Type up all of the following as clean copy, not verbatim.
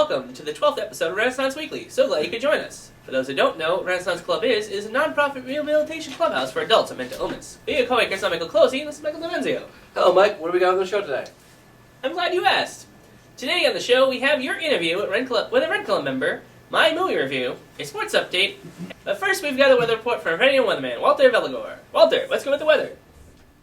welcome to the 12th episode of Renaissance Weekly. So glad you could join us. For those who don't know, what Renaissance Club is a non-profit rehabilitation clubhouse for adults with mental illness. We are co-anchors on Michael Closey, and this is Michael Vengenge. Hello, Mike. What do we got on the show today? I'm glad you asked. Today on the show, we have your interview with a Red Club member, my movie review, a sports update. But first, we've got a weather report from radio weatherman, Walter Velagor. Walter, let's go with the weather.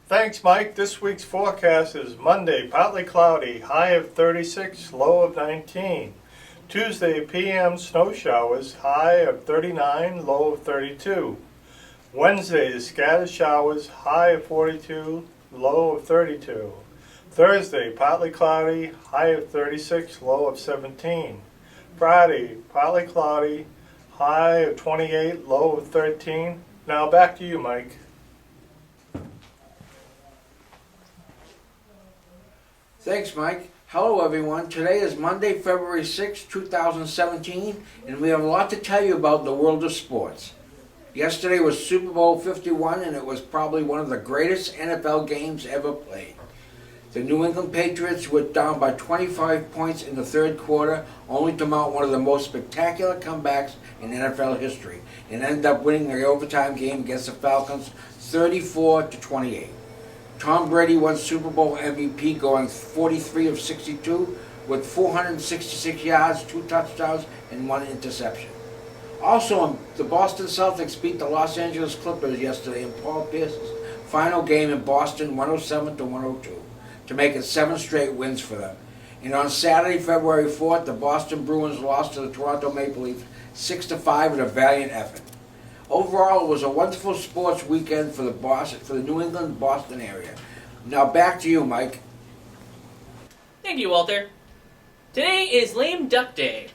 Thanks, Mike. This week's forecast is Monday, partly cloudy, high of 36, low of 19. Tuesday, PM snow showers, high of 39, low of 32. Wednesday, scattered showers, high of 42, low of 32. Thursday, partly cloudy, high of 36, low of 17. Friday, partly cloudy, high of 28, low of 13. Now back to you, Mike. Thanks, Mike. Hello, everyone. Today is Monday, February 6, 2017, and we have a lot to tell you about the world of sports. Yesterday was Super Bowl 51, and it was probably one of the greatest NFL games ever played. The New England Patriots were down by 25 points in the third quarter, only to mount one of the most spectacular comebacks in NFL history, and ended up winning the overtime game against the Falcons 34-28. Tom Brady won Super Bowl MVP, going 43 of 62 with 466 yards, 2 touchdowns, and 1 interception. Also, the Boston Celtics beat the Los Angeles Clippers yesterday in Paul Pierce's final game in Boston, 107-102, to make it 7 straight wins for them. And on Saturday, February 4th, the Boston Bruins lost to the Toronto Maple Leafs 6-5 in a valiant effort. Overall, it was a wonderful sports weekend for the New England-Boston area. Now back to you, Mike. Thank you, Walter. Today is Lame Duck Day.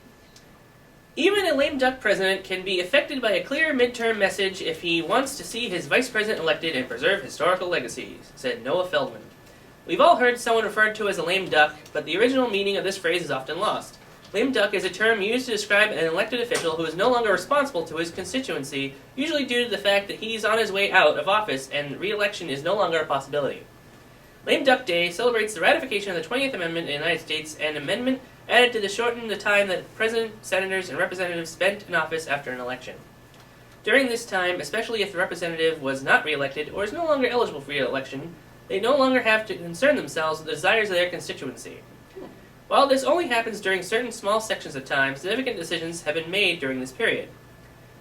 Even a lame duck president can be affected by a clear midterm message if he wants to see his vice president elected and preserve historical legacies, said Noah Feldman. We've all heard someone referred to as a lame duck, but the original meaning of this phrase is often lost. Lame duck is a term used to describe an elected official who is no longer responsible to his constituency, usually due to the fact that he's on his way out of office and re-election is no longer a possibility. Lame Duck Day celebrates the ratification of the 20th Amendment in the United States, an amendment added to shorten the time that president, senators, and representatives spent in office after an election. During this time, especially if the representative was not re-elected or is no longer eligible for re-election, they no longer have to concern themselves with the desires of their constituency. While this only happens during certain small sections of time, significant decisions have been made during this period.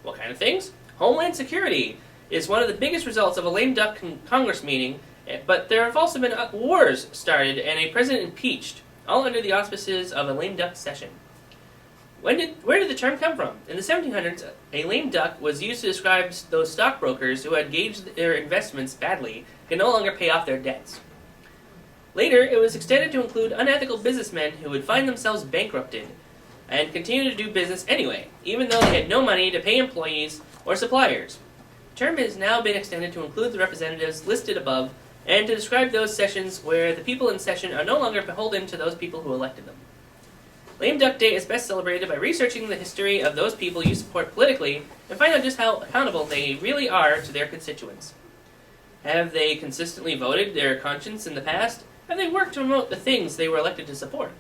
What kind of things? Homeland Security is one of the biggest results of a lame duck Congress meeting, but there have also been wars started and a president impeached, all under the auspices of a lame duck session. Where did the term come from? In the 1700s, a lame duck was used to describe those stockbrokers who had gauged their investments badly and no longer pay off their debts. Later, it was extended to include unethical businessmen who would find themselves bankrupted and continue to do business anyway, even though they had no money to pay employees or suppliers. The term has now been extended to include the representatives listed above and to describe those sessions where the people in session are no longer beholden to those people who elected them. Lame Duck Day is best celebrated by researching the history of those people you support politically and find out just how accountable they really are to their constituents. Have they consistently voted their conscience in the past? Have they worked to promote the things they were elected to support?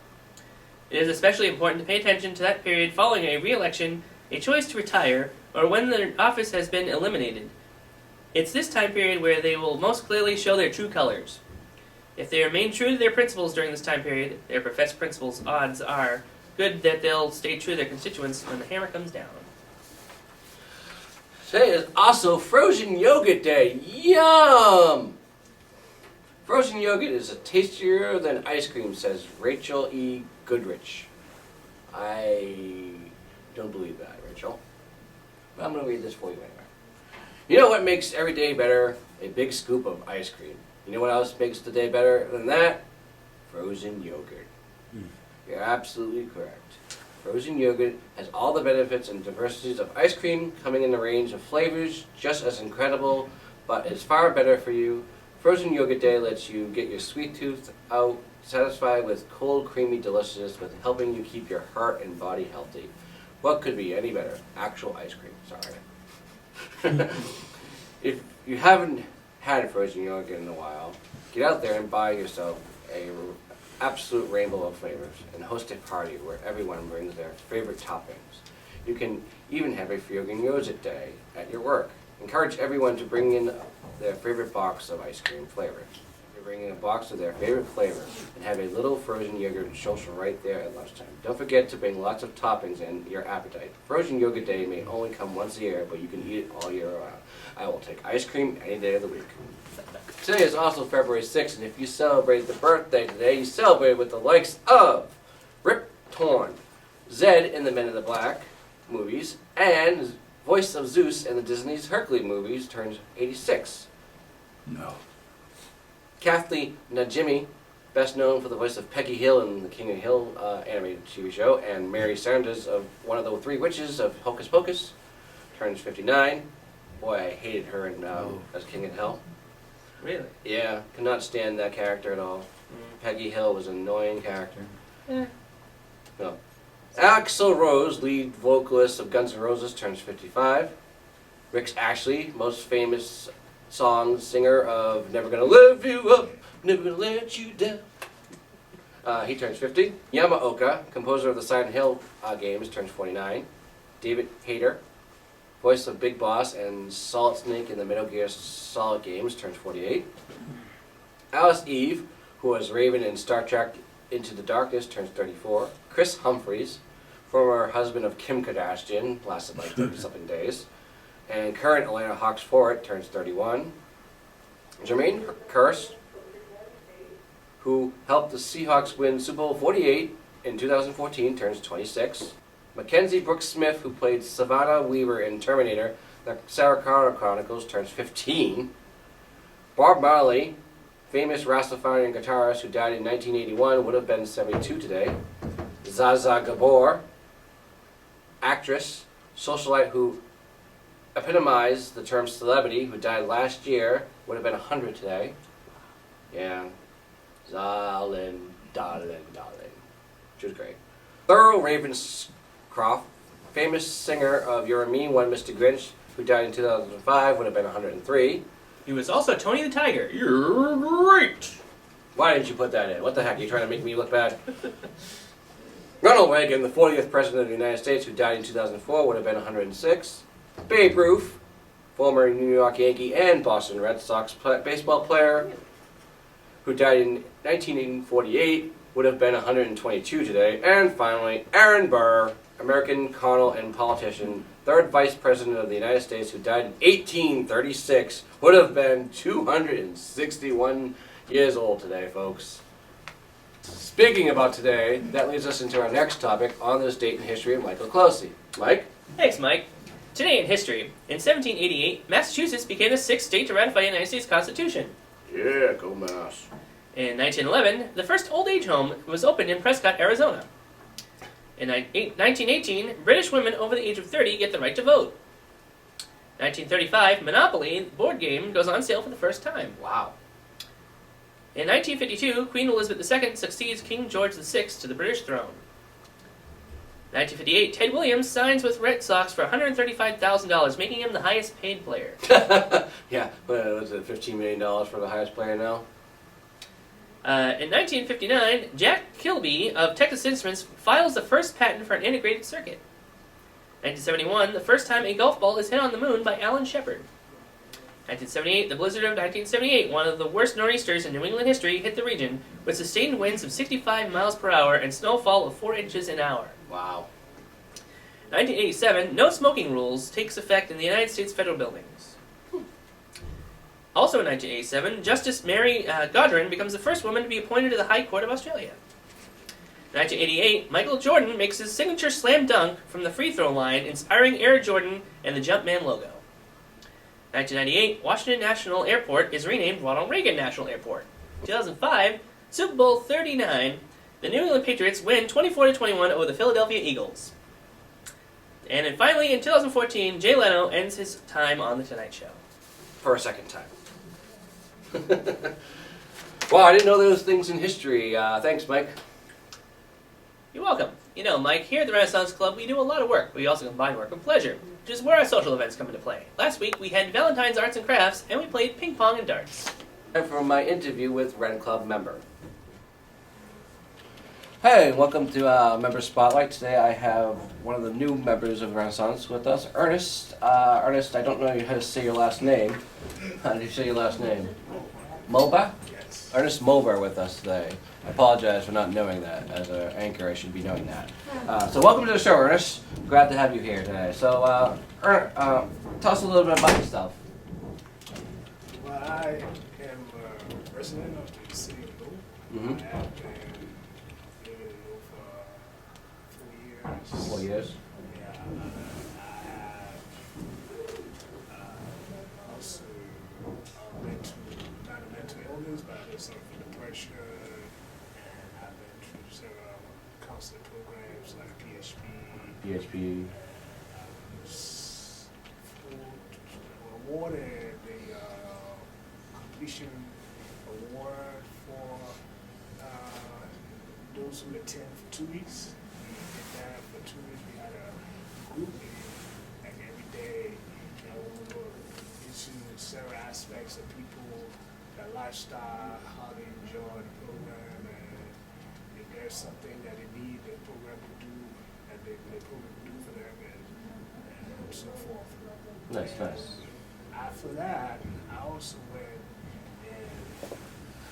It is especially important to pay attention to that period following a re-election, a choice to retire, or when the office has been eliminated. It's this time period where they will most clearly show their true colors. If they remain true to their principles during this time period, their professed principles, odds are good that they'll stay true to their constituents when the hammer comes down. Today is also Frozen Yogurt Day. Yum! Frozen yogurt is tastier than ice cream, says Rachel E. Goodrich. I don't believe that, Rachel. But I'm going to read this for you anyway. You know what makes every day better? A big scoop of ice cream. You know what else makes the day better than that? Frozen yogurt. You're absolutely correct. Frozen yogurt has all the benefits and diversities of ice cream, coming in a range of flavors just as incredible, but is far better for you. Frozen Yogurt Day lets you get your sweet tooth out, satisfied with cold, creamy deliciousness, with helping you keep your heart and body healthy. What could be any better? Actual ice cream, sorry. If you haven't had frozen yogurt in a while, get out there and buy yourself a absolute rainbow of flavors and host a party where everyone brings their favorite toppings. You can even have a Vengenge day at your work. Encourage everyone to bring in their favorite box of ice cream flavors. You're bringing a box of their favorite flavor and have a little frozen yogurt social right there at lunchtime. Don't forget to bring lots of toppings and your appetite. Frozen yogurt day may only come once a year, but you can eat it all year round. I will take ice cream any day of the week. Today is also February 6th, and if you celebrate the birthday today, you celebrate with the likes of Rip Torn, Zed in the Men in the Black movies, and voice of Zeus in the Disney's Hercules movies turns 86. No. Kathy Najimy, best known for the voice of Peggy Hill in the King of Hill animated TV show, and Mary Sanders of one of the three witches of Hocus Pocus, turns 59. Boy, I hated her in as King of Hill. Really? Yeah, could not stand that character at all. Peggy Hill was an annoying character. Eh. No. Axl Rose, lead vocalist of Guns N' Roses, turns 55. Rick Ashley, most famous singer of Never Gonna Live You Up, Never Gonna Let You Down. He turns 50. Yamaoka, composer of the Silent Hill games, turns 49. David Hayter, voice of Big Boss and Solid Snake in the Metal Gear Solid games, turns 48. Alice Eve, who was Raven in Star Trek Into the Darkness, turns 34. Chris Humphries, former husband of Kim Kardashian, lasted like 30-something days, and current Atlanta Hawks forward, turns 31. Jermaine Kearse, who helped the Seahawks win Super Bowl 48 in 2014, turns 26. Mackenzie Brooks Smith, who played Savannah Weaver in Terminator, the Sarah Connor Chronicles, turns 15. Bob Marley, famous Rastafarian guitarist who died in 1981, would have been 72 today. Zaza Gabor, actress, socialite who epitomized the term celebrity, who died last year, would have been 100 today. Yeah. Darling. She was great. Thurl Ravenscroft, famous singer of You're a Mean One, Mr. Grinch, who died in 2005, would have been 103. He was also Tony the Tiger. You're great! Why didn't you put that in? What the heck? Are you trying to make me look bad? Ronald Reagan, the 40th President of the United States, who died in 2004, would have been 106. Babe Ruth, former New York Yankee and Boston Red Sox baseball player, who died in 1948, would have been 122 today. And finally, Aaron Burr, American colonel and politician, third Vice President of the United States, who died in 1836, would have been 261 years old today, folks. Speaking about today, that leads us into our next topic on this date in history of Michael Closey. Mike? Thanks, Mike. Today in history, in 1788, Massachusetts became the sixth state to ratify the United States Constitution. Yeah, go Mass. In 1911, the first old age home was opened in Prescott, Arizona. In 1918, British women over the age of 30 get the right to vote. 1935, Monopoly, the board game, goes on sale for the first time. Wow. In 1952, Queen Elizabeth II succeeds King George VI to the British throne. 1958, Ted Williams signs with Red Sox for $135,000, making him the highest paid player. Yeah, what was it, $15 million for the highest player now? In 1959, Jack Kilby of Texas Instruments files the first patent for an integrated circuit. 1971, the first time a golf ball is hit on the moon by Alan Shepard. 1978, the blizzard of 1978, one of the worst nor'easters in New England history, hit the region with sustained winds of 65 miles per hour and snowfall of 4 inches an hour. Wow. 1987, no smoking rules takes effect in the United States federal buildings. Also in 1987, Justice Mary Godwin becomes the first woman to be appointed to the High Court of Australia. 1988, Michael Jordan makes his signature slam dunk from the free throw line, inspiring Air Jordan and the Jumpman logo. 1998, Washington National Airport is renamed Ronald Reagan National Airport. 2005, Super Bowl 39, the New England Patriots win 24-21 over the Philadelphia Eagles. And then finally, in 2014, Jay Leno ends his time on The Tonight Show. For a second time. Wow, I didn't know those things in history. Thanks, Mike. You're welcome. You know, Mike, here at the Renaissance Club, we do a lot of work. We also combine work with pleasure, which is where our social events come into play. Last week, we had Valentine's Arts and Crafts, and we played ping pong and darts. And for my interview with Ren Club member. Hey, welcome to Member Spotlight. Today I have one of the new members of Renaissance with us, Ernest. Ernest, I don't know how to say your last name. How do you say your last name? Moba? Yes. Ernest Moba with us today. I apologize for not knowing that. As an anchor, I should be knowing that. So welcome to the show, Ernest. Glad to have you here today. So, tell us a little bit about yourself. Well, I am a resident of the city of Louisville. Mm-hmm. I have been living in Louisville for 4 years. 4 years. Yeah, I have also been to not a mental illness, but I just suffered from depression, and I've been through several counseling programs like PHP. PHP. Awarded the completion award for those who attend for 2 weeks. We did that for 2 weeks. We had a group meeting like every day, and we were into several aspects of people, their lifestyle, how they enjoy the program, and if there's something that they need the program to do, and the program will do for them, and so forth. Nice, nice. After that, I also went and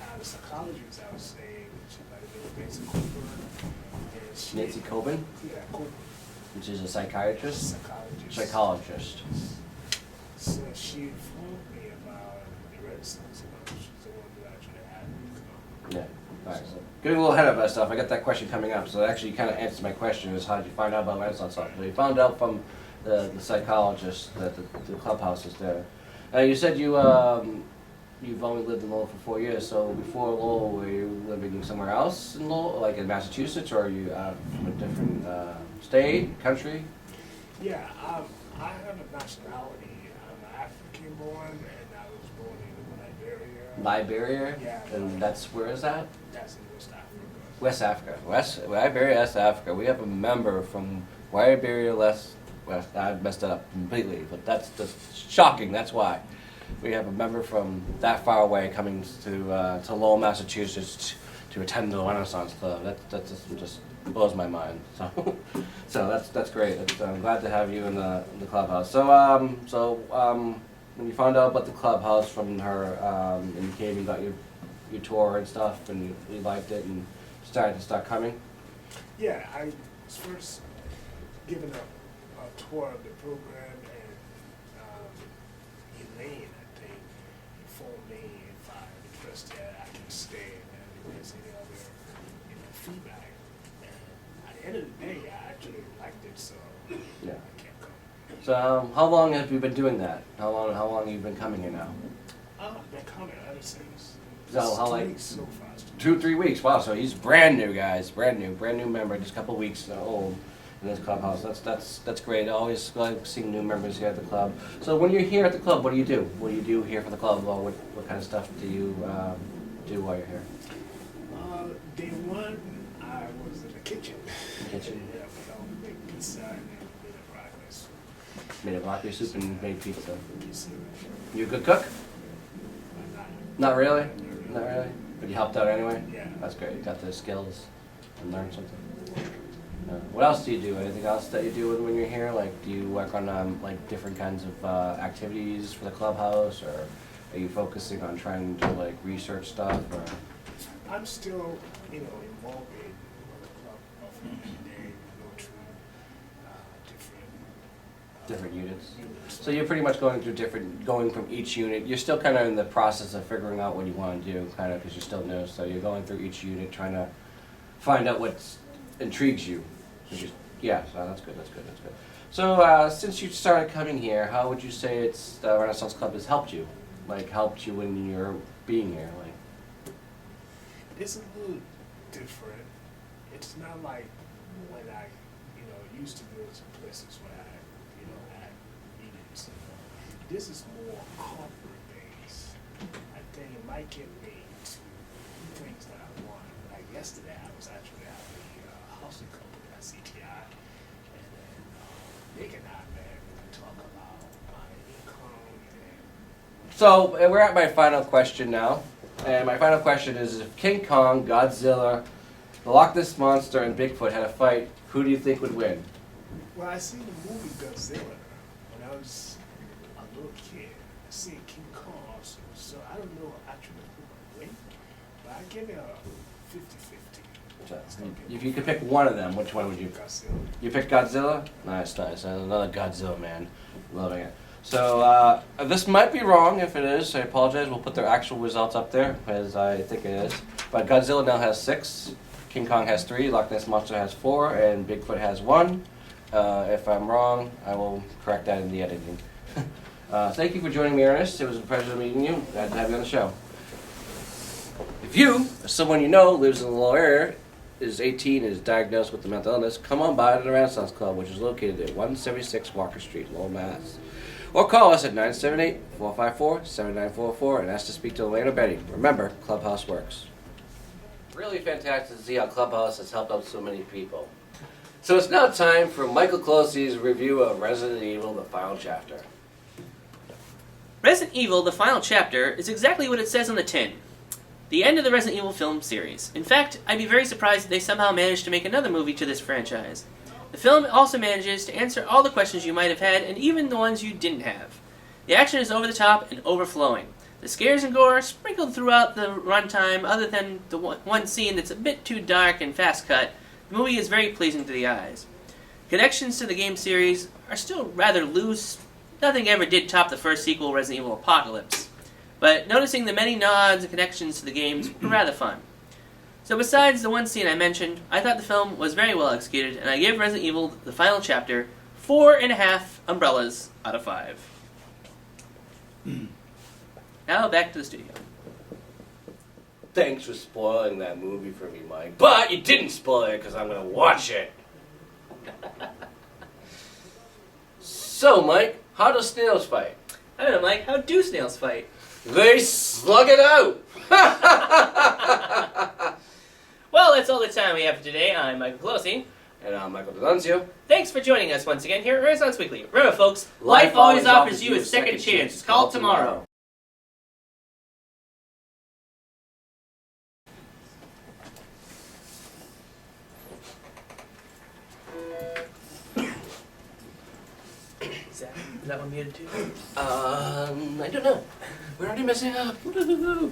had a psychologist, I would say, which is by the name of Nancy Cooper. And she, Nancy Coben, Yeah, Cooper, which is a psychiatrist. psychologist. Psychologist. So she informed me about the Renaissance Club. She's the one who actually had me come. Yeah. Alright, so getting a little ahead of myself, I got that question coming up, so it actually kind of answers my question is how did you find out about Renaissance Club? So you found out from the psychologist that the clubhouse is there. You said you've only lived in Lowell for 4 years, so before Lowell, were you living somewhere else in Lowell, like in Massachusetts, or are you from a different state, country? Yeah, I have a nationality. I'm African born, and I was born in Liberia. Liberia? Yeah. And that's, where is that? That's in West Africa. West Africa. Liberia, West Africa. We have a member from Liberia, West. I messed it up completely, but that's just shocking. That's why we have a member from that far away coming to Lowell, Massachusetts, to attend the Renaissance Club. That just blows my mind. So that's great. I'm glad to have you in the clubhouse. So when you found out about the clubhouse from her, and you came and got your tour and stuff, and you liked it and started to coming. Yeah, I was first given a tour of the program, and Elaine, I think, informed me if I'm interested, I can stay, and if there's any other feedback. And at the end of the day, I actually liked it, so Yeah. I can't come. So how long have you been doing that? How long have you been coming here now? I've been coming ever since. So how, 2 like, weeks so far. 2-3 weeks. Wow. So he's brand new, guys. Brand new member. Just a couple weeks old in this clubhouse. That's great. I always like seeing new members here at the club. So when you're here at the club, what do you do? What do you do here for the club? Well, what kind of stuff do you do while you're here? Day one, I was in the kitchen. Kitchen. Yeah, we all made pizza and then made a breakfast. Made a broccoli soup and made pizza. Pizza. You a good cook? Not Not really. Not really. But you helped out anyway. Yeah. That's great. You got the skills and learned something. What else do you do? Anything else that you do when you're here? Like, do you work on like different kinds of activities for the clubhouse, or are you focusing on trying to like research stuff? Or I'm still, involved in the club of day. We go through different units? So you're pretty much going from each unit. You're still kind of in the process of figuring out what you want to do, kind of, because you're still new. So you're going through each unit, trying to find out what intrigues you. Yeah, so that's good. So since you started coming here, how would you say the Renaissance Club has helped you? Like, helped you when you're being here? Like, It's a little different. It's not like when I, used to go to places where I, had meetings. This is more corporate based. I think it might get me to things that I want. Like yesterday, I was actually at the housing company at CTI, and then Nick and I met and talk about my income and so we're at my final question now. And my final question is, if King Kong, Godzilla, the Loch Ness Monster and Bigfoot had a fight, who do you think would win? Well, I seen the movie Godzilla when I was a little kid. I seen King Kong also, so I don't know actually who would win, but I give it a 50-50. If you could pick one of them, which one would you? Godzilla. You pick Godzilla? Nice. Another Godzilla man. Loving it. So, this might be wrong. If it is, I apologize. We'll put their actual results up there, as I think it is. But Godzilla now has 6, King Kong has 3, Loch Ness Monster has 4, and Bigfoot has 1. If I'm wrong, I will correct that in the editing. Thank you for joining me, Ernest. It was a pleasure meeting you. Glad to have you on the show. If you, or someone you know, lives in the lower area, is 18 and is diagnosed with a mental illness, come on by to the Renaissance Club, which is located at 176 Walker Street, Lowell, Mass. Or call us at 978-454-7944 and ask to speak to Elaine or Betty. Remember, Clubhouse works. Really fantastic to see how Clubhouse has helped out so many people. So it's now time for Michael Closey's review of Resident Evil, the final chapter. Resident Evil, the final chapter, is exactly what it says on the tin. The end of the Resident Evil film series. In fact, I'd be very surprised if they somehow managed to make another movie to this franchise. The film also manages to answer all the questions you might have had, and even the ones you didn't have. The action is over the top and overflowing. The scares and gore sprinkled throughout the runtime, other than the one scene that's a bit too dark and fast cut. The movie is very pleasing to the eyes. Connections to the game series are still rather loose. Nothing ever did top the first sequel, Resident Evil Apocalypse. But noticing the many nods and connections to the games were rather fun. So besides the one scene I mentioned, I thought the film was very well executed, and I give Resident Evil, the final chapter, 4.5 umbrellas out of 5. Now back to the studio. Thanks for spoiling that movie for me, Mike. But you didn't spoil it because I'm going to watch it. So, Mike, how do snails fight? I don't know, Mike, how do snails fight? They slug it out. Well, that's all the time we have for today. I'm Michael Pelosi. And I'm Michael D'Annunzio. Thanks for joining us once again here at Renaissance Weekly. Remember, folks, life always offers you a second chance. It's called tomorrow. Is that one muted too? I don't know. We're already messing up. Woo-hoo-hoo.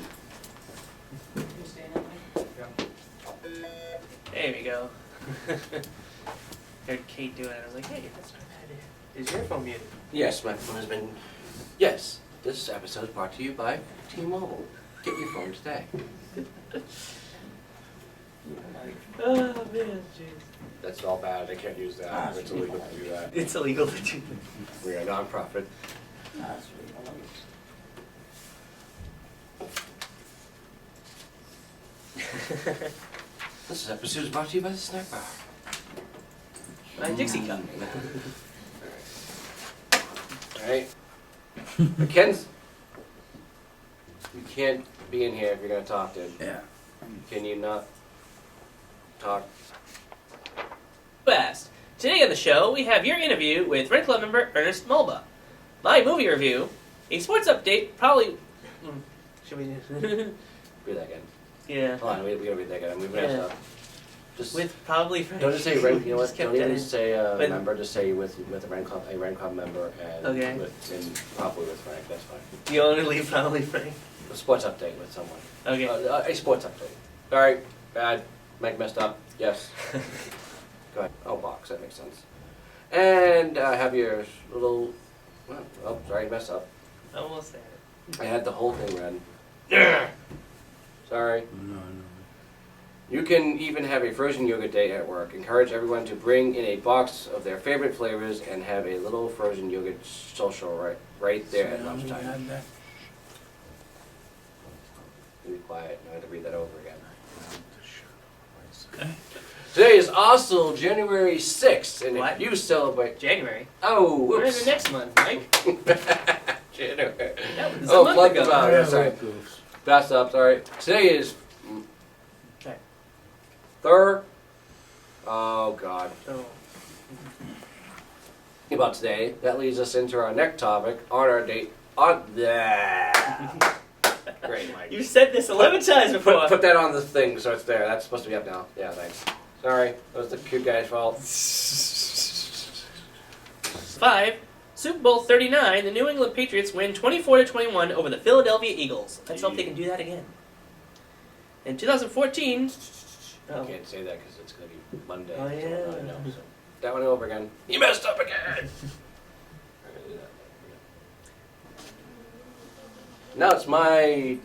There we go. Heard Kate do it. I was like, hey, that's not bad. Is your phone muted? Yes, my phone has been... Yes, this episode is brought to you by T-Mobile. Get your phone today. Oh, man, jeez. That's all bad. I can't use that. It's illegal to do that. It's illegal to do We are a non-profit. that. This episode is brought to you by the Snack Bar. My Dixie cup. Alright. Ken's... You can't be in here if you're going to talk, dude. Yeah. Can you not talk? Fast. Today on the show, we have your interview with Red Club member Ernest Mulba. My movie review, a sports update, probably... Should we... Read that again. Yeah. Hold on, we gotta read that again. We've messed up. Just With probably Frank. don't just say Ren. You know what? Just kept Don't even that in. say But- member. Just say with a Ren Club member and Okay. and probably with Frank. That's fine. You want to leave probably Frank? A sports update with someone. Okay. A sports update. Sorry, bad. Mike messed up. Yes. Go ahead. Oh, box. That makes sense. And have your little. Well, oh, sorry, messed up. Almost there. I had the whole thing read. Yeah. Sorry. No. You can even have a frozen yogurt day at work. Encourage everyone to bring in a box of their favorite flavors and have a little frozen yogurt social right there at lunchtime. Be quiet. I have to read that over again. Okay. Today is also January 6th, and What? if you celebrate... January. Oh, We're in whoops. the next month, Mike. January. That was Oh, a month plug ago. the valve. Yeah, sorry. That's up, sorry. Today is... Okay. Third. Oh, God. Oh. About today, that leads us into our next topic on our date on Great, Mike. You've said this 11 times before. Put that on the thing so it's there. That's supposed to be up now. Yeah, thanks. Sorry, that was the cute guy's fault. 5. Super Bowl 39, the New England Patriots win 24-21 over the Philadelphia Eagles. Let's hope they can do that again. In 2014... I can't say that because it's going to be Monday. Oh, yeah. I know, so. That one over again. You messed up again! Now it's my...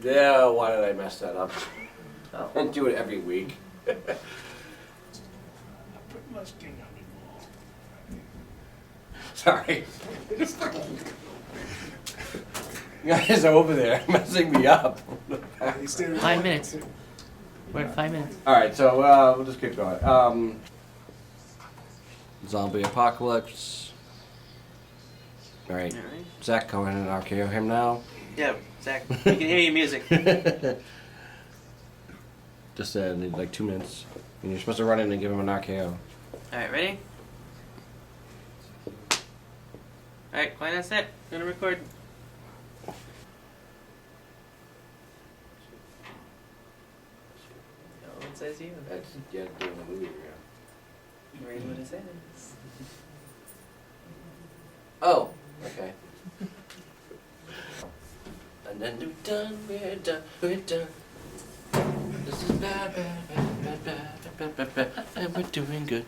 Yeah, why did I mess that up? Oh. I do it every week. I pretty much think I'm involved. Sorry. You guys are over there messing me up. 5 minutes. We're at 5 minutes. Alright, so we'll just keep going. Zombie apocalypse. Alright. Alright. Zach, go ahead and RKO him now. Yeah, Zach, we can hear your music. Just need like 2 minutes. And you're supposed to run in and give him an RKO. Alright, ready? Alright, quiet on set. Gonna record. No one says you. That's doing the movie. Read what it says. Oh, okay. And then we're done, we're done. This is bad, and we're doing good.